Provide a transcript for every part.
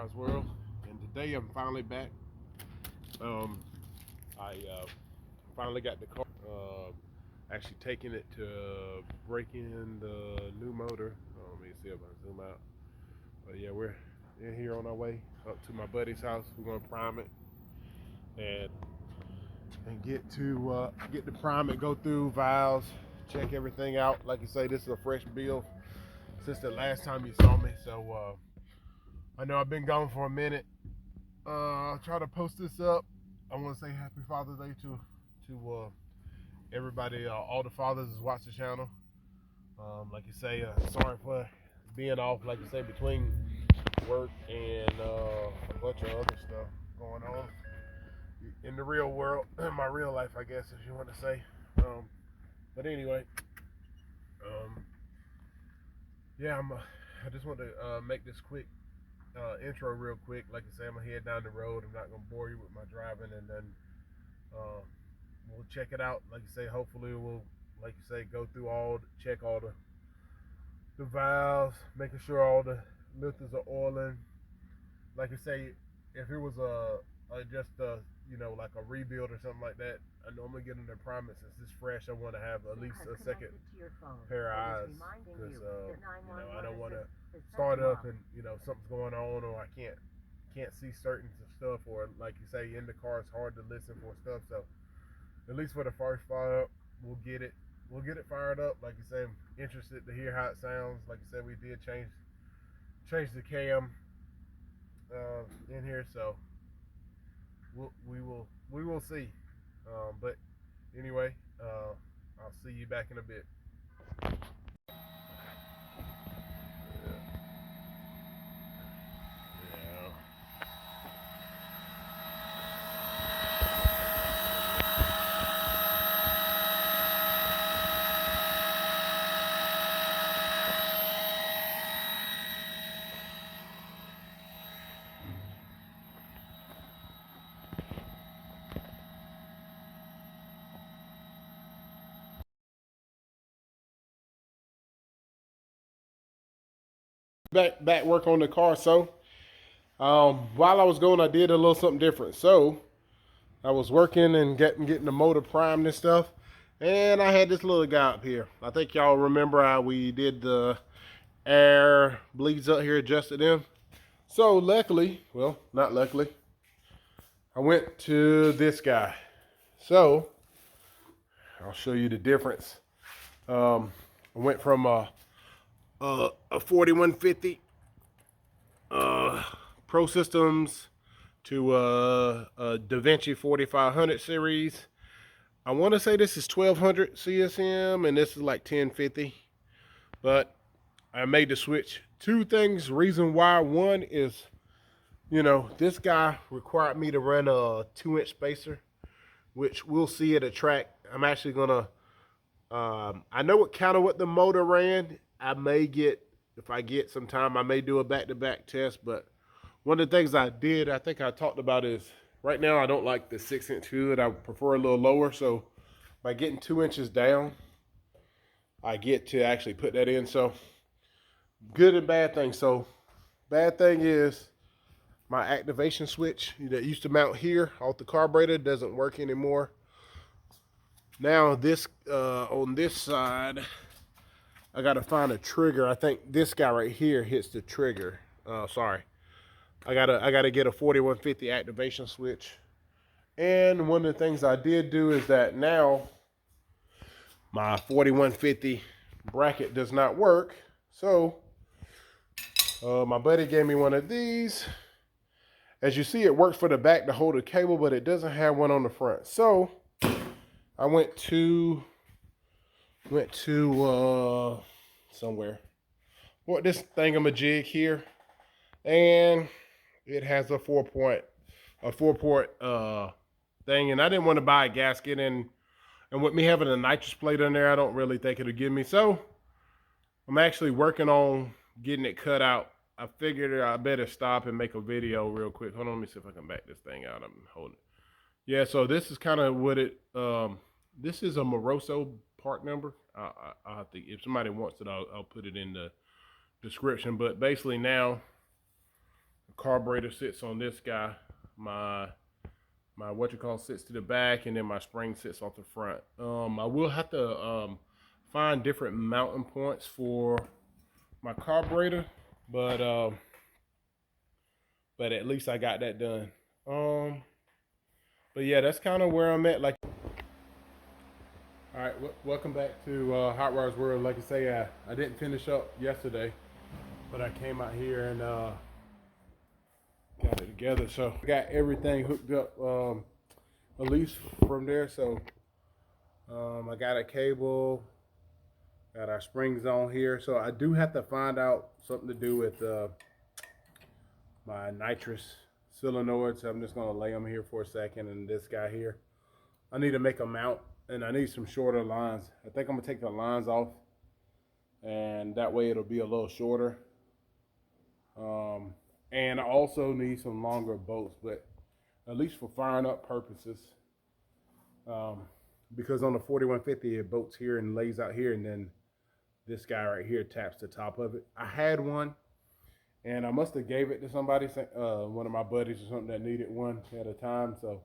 Car's World, and today I'm finally back. I finally got the car. Actually taking it to break in the new motor. Let me see if I zoom out. But yeah, we're in here on our way up to my buddy's house. We're gonna prime it and get to prime it, go through valves, check everything out. Like you say, this is a fresh build since the last time you saw me. So I know I've been gone for a minute. I'll try to post this up. I want to say Happy Father's Day to everybody, all the fathers that watch the channel. Like you say, sorry for being off. Like you say, between work and a bunch of other stuff going on in the real world, my real life, I guess, if you want to say. But anyway, yeah, I just want to make this quick intro real quick. Like I say, I'm gonna head down the road. I'm not gonna bore you with my driving, and then we'll check it out. Like you say, hopefully we'll, like you say, go through check all the valves, making sure all the lifters are oiling. Like I say, if it was just like a rebuild or something like that, I normally get in their prime it. Since it's fresh, I want to have at least a second pair of eyes, because I don't want to start up and something's going on, or I can't see certain stuff, or like you say, in the car it's hard to listen for stuff. So at least for the first fire up, we'll get it fired up. Like you say, I'm interested to hear how it sounds. Like you said, we did change the cam in here, so we will see. But anyway, I'll see you back in a bit. Back work on the car. So while I was going, I did a little something different. So I was working and getting the motor primed and stuff, and I had this little guy up here. I think y'all remember how we did the air bleeds up here, adjusted them. So luckily, well, not luckily, I went to this guy. So I'll show you the difference. I went from a 4150 Pro Systems to a DaVinci 4500 series. I want to say this is 1200 CSM and this is like 1050, but I made the switch. Two things, reason why. One is, this guy required me to run a 2-inch spacer, which we'll see at a track. I'm actually gonna I know what the motor ran. I may get, if I get some time, I may do a back-to-back test. But one of the things I think I talked about, is right now I don't like the 6-inch hood. I prefer a little lower. So by getting 2 inches down, I get to actually put that in. So good and bad thing. So bad thing is my activation switch that used to mount here off the carburetor doesn't work anymore. Now this on this side, I gotta find a trigger. I think this guy right here hits the trigger. Sorry, I gotta get a 4150 activation switch. And one of the things I did do is that now my 4150 bracket does not work. So my buddy gave me one of these. As you see, it works for the back to hold the cable, but it doesn't have one on the front. So I went to somewhere, bought this thingamajig here, and it has a 4-port thing, and I didn't want to buy a gasket, and with me having a nitrous plate in there, I don't really think it'll give me. So I'm actually working on getting it cut out. I figured I better stop and make a video real quick. Hold on, let me see if I can back this thing out. I'm holding it. Yeah, so this is kind of what it this is a Moroso part number. I'll have to, if somebody wants it, I'll put it in the description. But basically now the carburetor sits on this guy. My sits to the back, and then my spring sits off the front. I will have to find different mounting points for my carburetor, but at least I got that done. But yeah, that's kind of where I'm at. Like, all right, welcome back to Hot Rods World. Like I say, I didn't finish up yesterday, but I came out here and got it together. So I got everything hooked up, at least from there. So I got a cable, got our springs on here. So I do have to find out something to do with my nitrous solenoids. I'm just gonna lay them here for a second, and this guy here, I need to make a mount, and I need some shorter lines. I think I'm gonna take the lines off, and that way it'll be a little shorter. And I also need some longer bolts, but at least for firing up purposes, because on the 4150 it bolts here and lays out here, and then this guy right here taps the top of it. I had one, and I must have gave it to somebody, one of my buddies or something that needed one at a time. So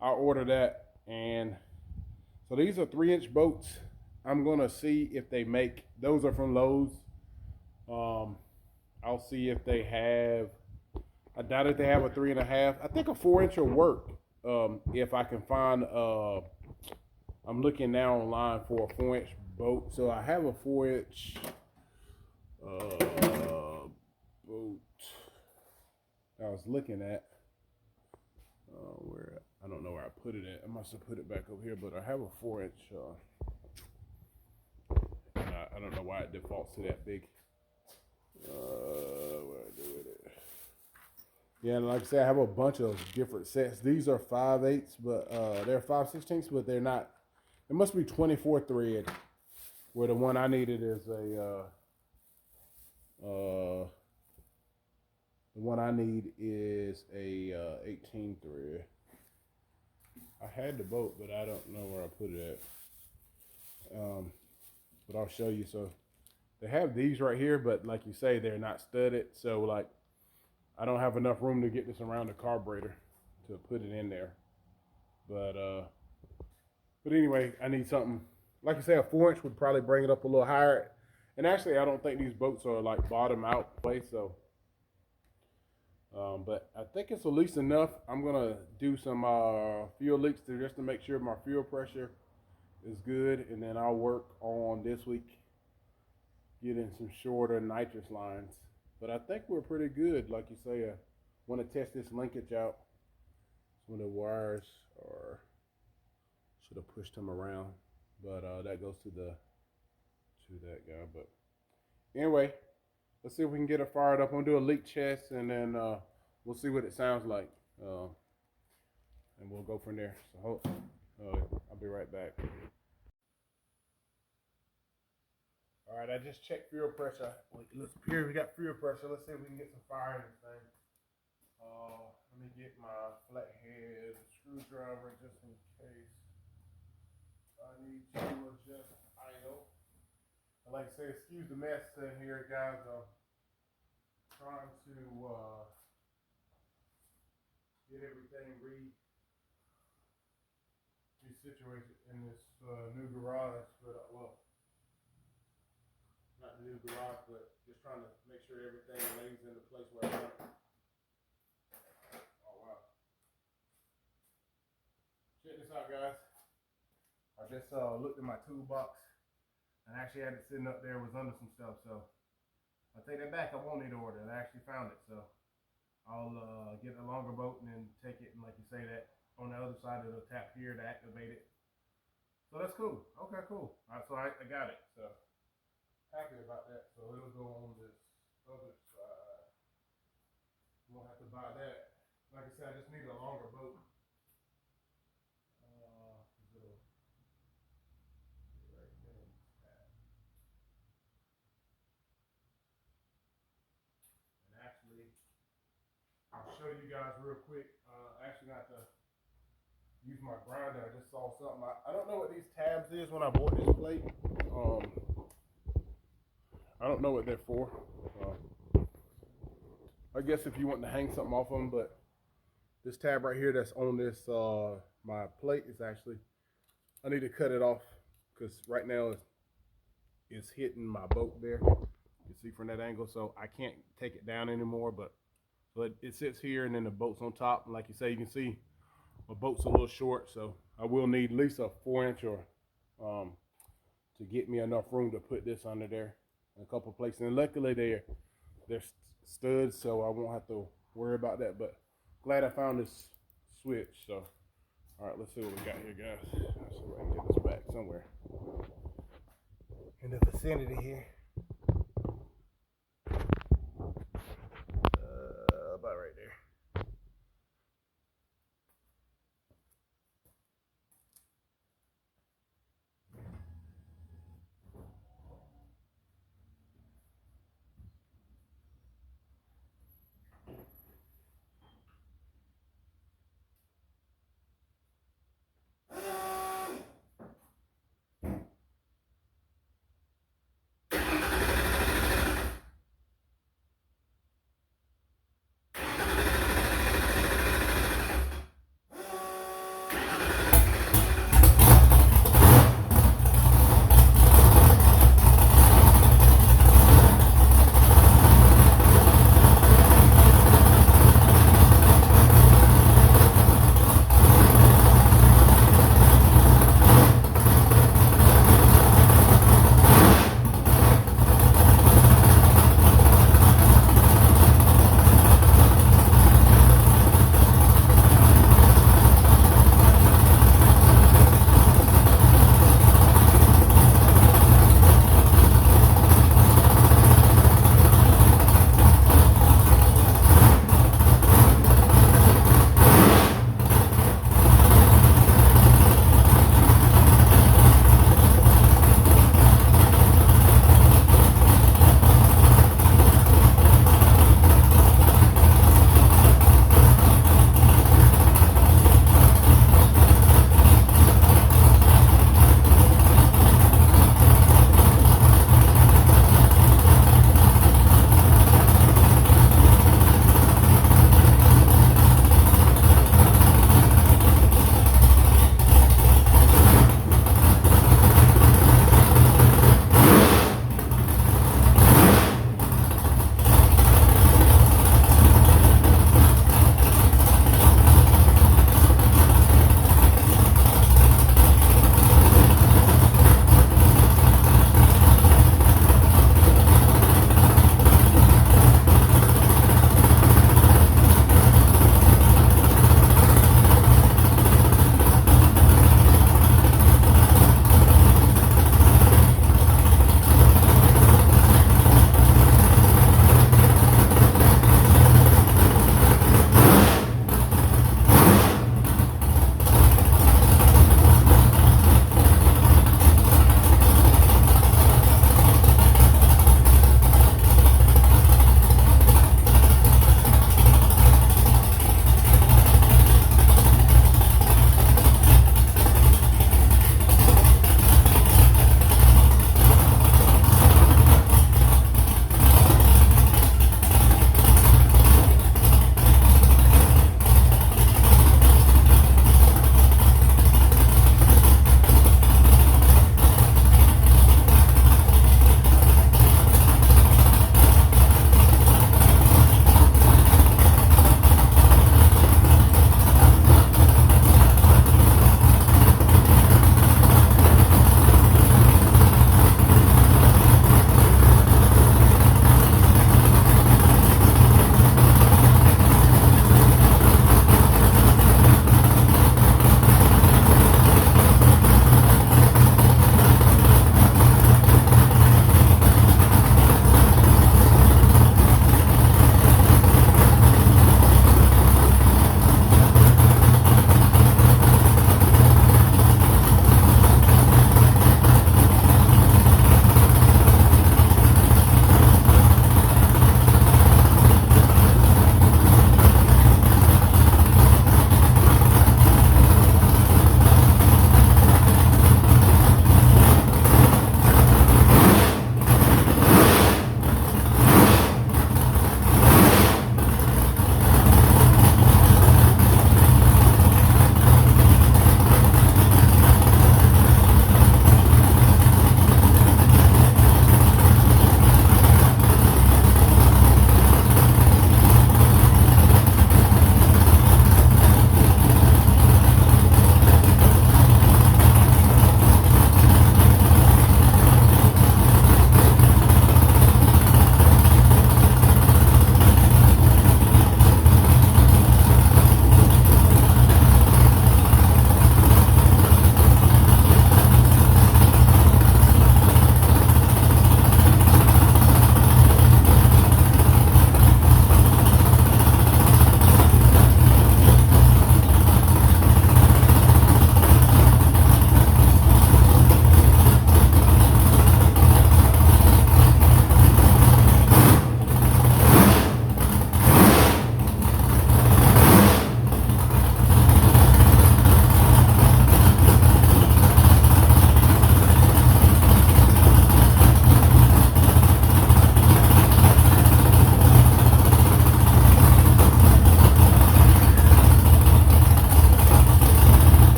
I'll order that. And so these are 3-inch bolts. I'm gonna see if they make, those are from Lowe's. I'll see if they have, I doubt if they have a 3.5. I think a 4-inch will work. If I can find, I'm looking now online for a 4-inch bolt. So I have a 4-inch bolt I was looking at. Where, I don't know where I put it at. I must have put it back over here, but I have a 4-inch. I don't know why it defaults to that big. What I do with it? Yeah, and like I said, I have a bunch of different sets. These are 5/8, but they're 5/16, but they're not. It must be 24 thread. Where the one I needed is a the one I need is a 18 thread. I had the bolt, but I don't know where I put it at. But I'll show you. So they have these right here, but like you say, they're not studded. So like, I don't have enough room to get this around the carburetor to put it in there. But anyway, I need something. Like I say, a 4-inch would probably bring it up a little higher. And actually, I don't think these bolts are like bottom out place. So, but I think it's at least enough. I'm gonna do some fuel leaks just to make sure my fuel pressure is good, and then I'll work on this week getting some shorter nitrous lines. But I think we're pretty good. Like you say, I want to test this linkage out. Some of the wires are, should have pushed them around, but that goes to that guy. But anyway, let's see if we can get it fired up. I'm gonna do a leak test, and then we'll see what it sounds like, and we'll go from there. So I'll be right back. All right, I just checked fuel pressure. Here we got fuel pressure. Let's see if we can get some fire in this thing. Let me get my flathead screwdriver just in case I need to adjust idle. I like to say, excuse the mess in here, guys. I'm trying to get everything resituated in this new garage, but well, not the new garage, but just trying to make sure everything lays into place where I want it. Oh wow! Check this out, guys. I just looked in my toolbox, and actually had it sitting up there, was under some stuff. So I take that back. I won't need to order it. I actually found it. So I'll get a longer boat and then take it, and like you say, that on the other side it'll tap here to activate it. So that's cool. Okay, cool. All right, so I got it. So happy about that. So it'll go on this other side. Won't have to buy that. Like I said, I just need a longer boat. And actually, I'll show you guys real quick. Actually got to use my grinder. I just saw something. I don't know what these tabs is when I bought this plate. I don't know what they're for. I guess if you want to hang something off them, but this tab right here that's on this my plate is actually, I need to cut it off because right now it's hitting my boat there. You can see from that angle, so I can't take it down anymore. But it sits here, and then the boat's on top. And like you say, you can see my boat's a little short, so I will need at least a 4-inch or to get me enough room to put this under there in a couple of places. And luckily they're studs, so I won't have to worry about that. But glad I found this switch. So all right, let's see what we got here, guys. Let's see if I can get this back somewhere in the vicinity here. About right there.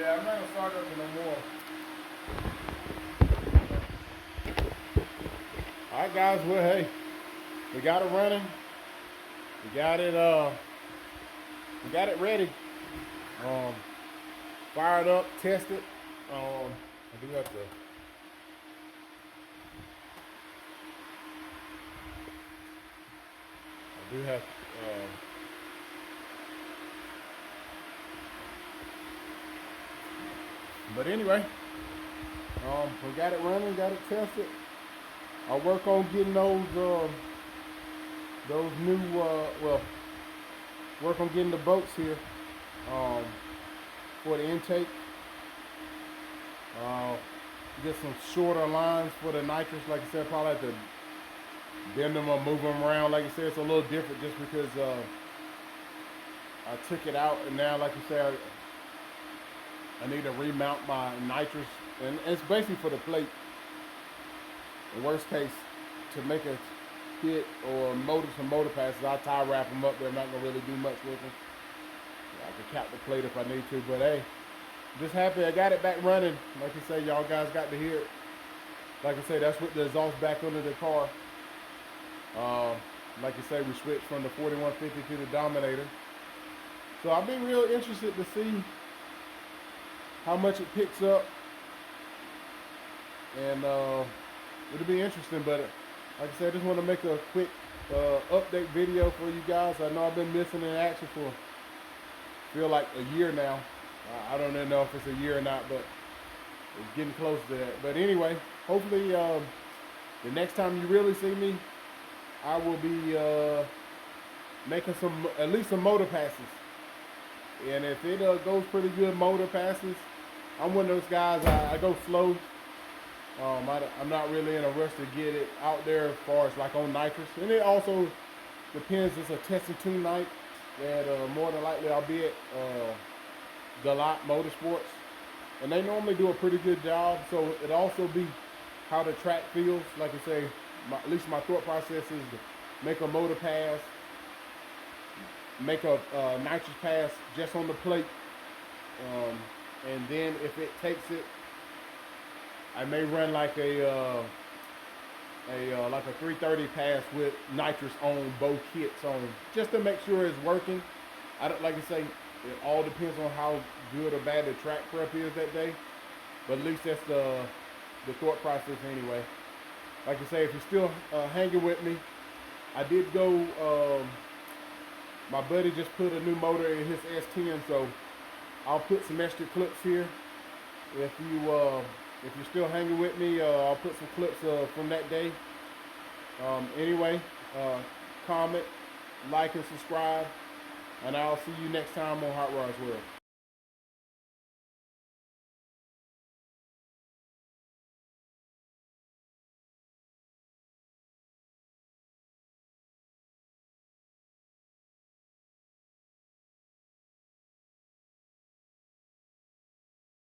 Yeah, I'm not gonna start up no more. Alright guys, well hey, we got it running. We got it ready. Fired up, tested. I do have to but anyway, we got it running, got it tested. I'll work on getting those new, work on getting the bolts here for the intake. Get some shorter lines for the nitrous. Like I said, probably have to bend them or move them around. Like I said, it's a little different just because I took it out, and now, like you said, I need to remount my nitrous, and it's basically for the plate. In worst case, to make a fit or some motor passes, I'll tie wrap them up. They're not gonna really do much with them. I can cap the plate if I need to, but hey, just happy I got it back running. Like I say, y'all guys got to hear it. Like I say, that's with the exhaust back under the car. Like I say, we switched from the 4150 to the Dominator. So I've been real interested to see how much it picks up, and it'll be interesting. But like I said, I just want to make a quick update video for you guys. I know I've been missing in action for feel like a year now. I don't even know if it's a year or not, but it's getting close to that. But anyway, hopefully the next time you really see me, I will be making at least some motor passes. And if it goes pretty good motor passes, I'm one of those guys, I go slow. I'm not really in a rush to get it out there as far as like on nitrous. And it also depends, it's a test and tune night, that more than likely I'll be at Galot Motorsports. And they normally do a pretty good job, so it also be how the track feels. Like I say, at least my thought process is to make a motor pass, make a nitrous pass just on the plate, and then if it takes it, I may run like a 330 pass with nitrous on both kits on, just to make sure it's working. I don't, like I say, it all depends on how good or bad the track prep is that day, but at least that's the thought process anyway. Like I say, if you're still hanging with me, I did go. My buddy just put a new motor in his S10, so I'll put some extra clips here. If you're still hanging with me, I'll put some clips from that day. Anyway, comment, like, and subscribe, and I'll see you next time on Hot Rods World.